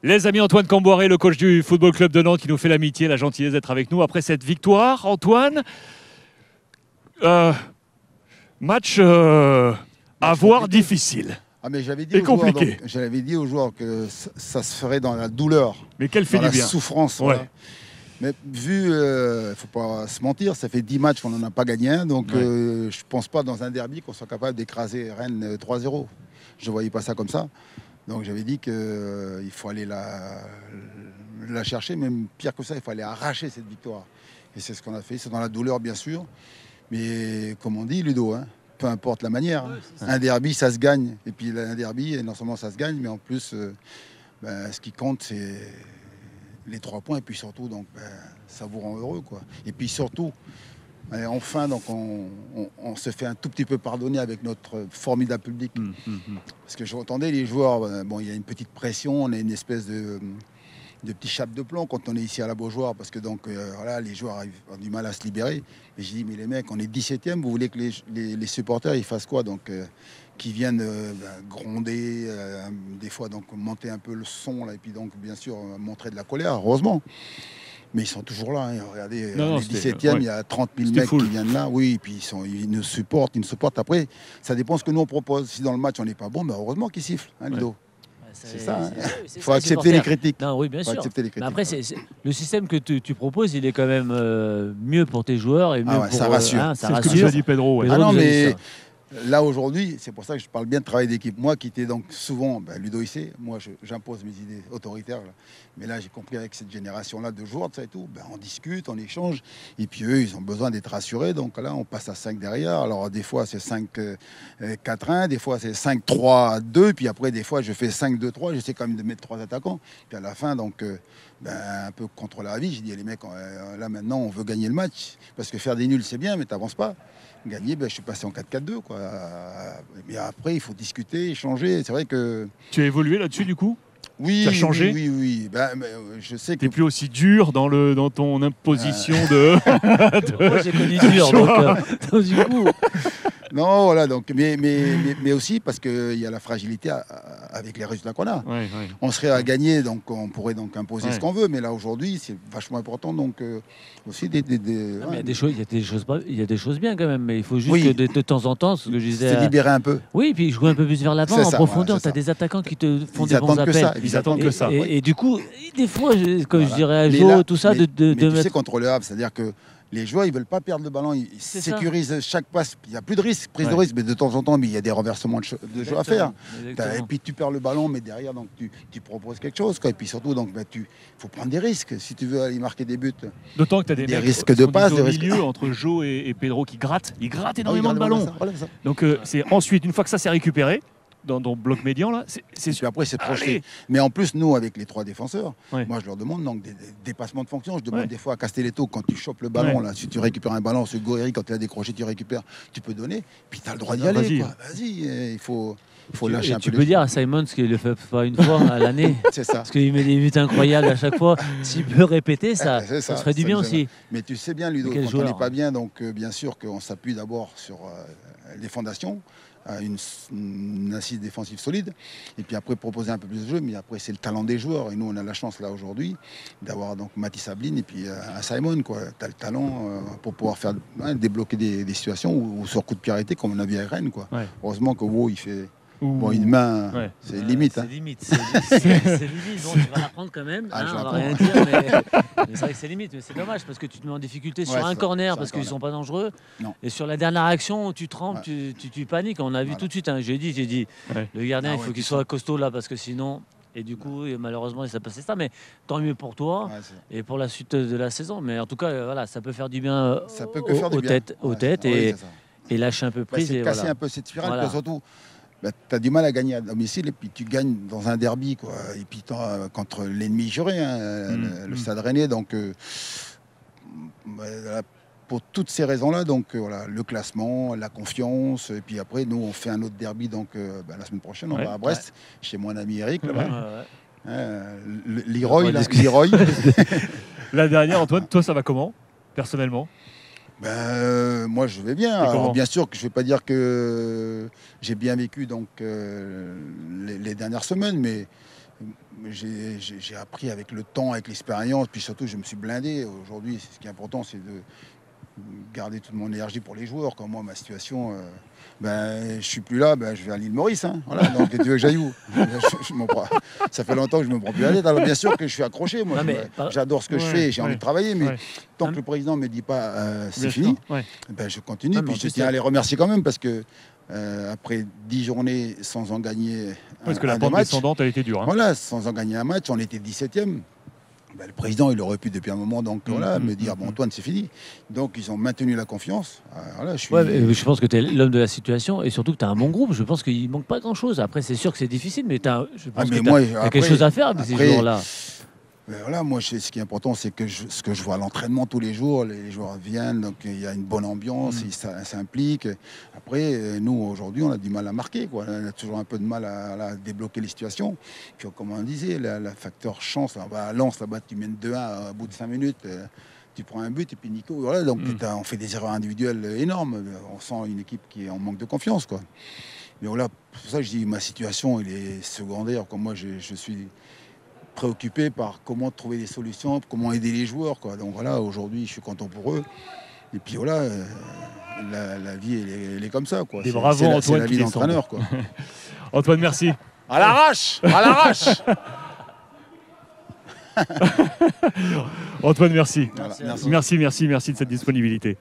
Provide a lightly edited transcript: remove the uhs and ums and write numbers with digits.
Les amis, Antoine Camboiré, le coach du Football Club de Nantes, qui nous fait l'amitié, la gentillesse d'être avec nous après cette victoire. Antoine, match à voir difficile. Ah mais j'avais dit, dit aux joueurs que ça se ferait dans la douleur, mais quel fait dans du bien. La souffrance. Ouais. Voilà. Mais vu, faut pas se mentir, ça fait 10 matchs qu'on n'en a pas gagné un, donc je pense pas dans un derby qu'on soit capable d'écraser Rennes 3-0. Je voyais pas ça comme ça. Donc j'avais dit qu'il faut aller la chercher, même pire que ça, il faut aller arracher cette victoire. Et c'est ce qu'on a fait, c'est dans la douleur bien sûr, mais comme on dit Ludo, hein, peu importe la manière, un derby ça se gagne, et puis un derby, non seulement ça se gagne, mais en plus ce qui compte c'est les 3 points, et puis surtout donc, ça vous rend heureux, quoi. Et puis surtout, enfin, donc on se fait un tout petit peu pardonner avec notre formidable public. Parce que j'entendais les joueurs, bon, il y a une petite pression, on a une espèce de petit chape de plomb quand on est ici à la Beaujoire, parce que donc voilà, les joueurs ont du mal à se libérer. Et j'ai dit, mais les mecs, on est 17e, vous voulez que les supporters ils fassent quoi? Donc qui viennent gronder, des fois donc monter un peu le son, là, et puis donc bien sûr montrer de la colère, heureusement. Mais ils sont toujours là, hein. Regardez, les 17e, il y a 30 000 mecs qui viennent là, oui, et puis ils nous supportent, Après, ça dépend de ce que nous on propose. Si dans le match on n'est pas bon, ben heureusement qu'ils sifflent, hein, Ludo. C'est ça, hein. Il faut accepter les critiques. Non, oui, bien sûr. Mais après, le système que tu proposes, il est quand même mieux pour tes joueurs et mieux pour ça rassure. C'est ce que nous a dit Pedro. Ah non, mais là aujourd'hui, c'est pour ça que je parle bien de travail d'équipe. Moi qui étais donc souvent, Ludo il sait, moi j'impose mes idées autoritaires. Là. Mais là j'ai compris avec cette génération-là de joueurs, ça et tout, on discute, on échange. Et puis eux, ils ont besoin d'être rassurés. Donc là, on passe à 5 derrière. Alors des fois c'est 5-4-1, des fois c'est 5-3-2. Puis après, des fois je fais 5-2-3. J'essaie quand même de mettre 3 attaquants. Puis à la fin, donc un peu contre la vie, j'ai dit les mecs, là maintenant on veut gagner le match. Parce que faire des nuls c'est bien, mais t'avances pas. Gagner, je suis passé en 4-4-2, quoi. Mais après, il faut discuter, échanger. C'est vrai que... Tu as évolué là-dessus, du coup? Oui. Tu as changé? Oui. Je sais que... Tu n'es plus aussi dur dans ton imposition de... Moi, j'ai connu dur, donc du coup... Non, voilà, donc, mais aussi parce qu'il y a la fragilité avec les résultats qu'on a. On serait à gagner, donc on pourrait donc imposer ce qu'on veut, mais là aujourd'hui c'est vachement important, donc aussi il y a des choses bien quand même, mais il faut juste que de temps en temps, ce que je disais, se libérer un peu. Oui, puis jouer un peu plus vers l'avant, en profondeur. Tu as des attaquants qui te font des bons appels. Ils attendent que ça. Et du coup, des fois, comme je dirais à Jo, tout ça, mais tu sais, contre le Havre, c'est-à-dire que les joueurs, ils veulent pas perdre le ballon, ils sécurisent chaque passe. Il n'y a plus de risque, prise de risque, mais de temps en temps, il y a des renversements de jeu à faire. Et puis tu perds le ballon, mais derrière, donc, tu proposes quelque chose. Quoi. Et puis surtout, il faut prendre des risques si tu veux aller marquer des buts. D'autant que tu as des risques de passe. Au milieu, entre Jo et Pedro qui grattent. Ils grattent énormément de ballons. Donc c'est ensuite, une fois que ça s'est récupéré, dans ton bloc médian là, puis après c'est projeté. Mais en plus nous avec les 3 défenseurs, moi je leur demande donc des dépassements de fonction. Je demande des fois à Castelletto quand tu chopes le ballon là, si tu récupères un ballon, ce Goéry quand il a décroché tu récupères, tu peux donner. Puis tu as le droit d'y aller. Vas-y, il faut lâcher un peu. Tu peux dire à Simon ce qu'il ne fait pas une fois à l'année. C'est ça. Parce qu'il met des buts incroyables à chaque fois. S'il peut répéter ça serait du bien aussi. Mais tu sais bien Ludo, quand on n'est pas bien, donc bien sûr qu'on s'appuie d'abord sur les fondations. Une assise défensive solide et puis après proposer un peu plus de jeu, mais après c'est le talent des joueurs et nous on a la chance là aujourd'hui d'avoir donc Mathis Sabline et puis un Simon, quoi. Tu as le talent pour pouvoir faire débloquer des situations ou sur coup de pied arrêté comme on a vu à Rennes, quoi. Heureusement que Wo il fait une main, c'est limite. C'est limite. C'est limite. Bon, tu vas la prendre quand même. On va rien dire, mais c'est vrai que c'est limite. Mais c'est dommage parce que tu te mets en difficulté sur un corner parce qu'ils ne sont pas dangereux. Et sur la dernière action, tu trembles, tu paniques. On a vu tout de suite. J'ai dit, le gardien, il faut qu'il soit costaud là parce que sinon. Et du coup, malheureusement, il s'est passé ça. Mais tant mieux pour toi et pour la suite de la saison. Mais en tout cas, voilà, ça peut faire du bien aux têtes et lâcher un peu prise. C'est casser un peu cette spirale, surtout. Tu as du mal à gagner à domicile et puis tu gagnes dans un derby, quoi. Et puis contre l'ennemi juré, le Stade Rennais. Donc pour toutes ces raisons-là, donc voilà, le classement, la confiance, et puis après nous on fait un autre derby donc la semaine prochaine on va à Brest chez mon ami Eric là-bas. Leroy. La dernière, Antoine, toi ça va comment personnellement? Moi je vais bien. Alors, bien sûr que je ne vais pas dire que j'ai bien vécu donc les dernières semaines, mais j'ai appris avec le temps, avec l'expérience, puis surtout je me suis blindé. Aujourd'hui, ce qui est important, c'est de garder toute mon énergie pour les joueurs. Comme moi, ma situation, je suis plus là, je vais à l'île Maurice. Hein. Voilà, donc tu veux que j'aille où? Ça fait longtemps que je me prends plus à l'aide. Alors bien sûr que je suis accroché. Moi, j'adore ce que je fais, j'ai envie de travailler, mais tant que le président ne me dit pas c'est fini, je continue. Puis je tiens à les remercier quand même parce que après 10 journées sans en gagner parce que la pente descendante a été dure. Hein. Voilà, sans en gagner un match, on était 17e. Le président, il aurait pu depuis un moment me dire bon, Antoine, c'est fini. Donc ils ont maintenu la confiance. Je pense que tu es l'homme de la situation et surtout que tu as un bon groupe. Je pense qu'il ne manque pas grand-chose. Après, c'est sûr que c'est difficile, mais je pense que tu as quelque chose à faire avec ces joueurs-là. Voilà, moi, ce qui est important, c'est que ce que je vois à l'entraînement tous les jours, les joueurs viennent, donc il y a une bonne ambiance, ils s'impliquent. Après, nous, aujourd'hui, on a du mal à marquer, quoi. On a toujours un peu de mal à débloquer les situations. Puis, comme on disait, le facteur chance, à Lens, là-bas, tu mènes 2-1 au bout de 5 minutes. Tu prends un but et puis Nico, voilà, donc on fait des erreurs individuelles énormes. On sent une équipe qui est en manque de confiance, quoi. Mais voilà, c'est pour ça que je dis ma situation, elle est secondaire. Comme moi, je suis préoccupé par comment trouver des solutions, comment aider les joueurs, quoi. Donc voilà, aujourd'hui, je suis content pour eux. Et puis voilà, la vie, elle est comme ça, quoi. Des bravos, Antoine, c'est la vie d'entraîneur, quoi. Antoine, merci. À l'arrache, à l'arrache. Antoine, merci. Voilà, Merci de cette disponibilité.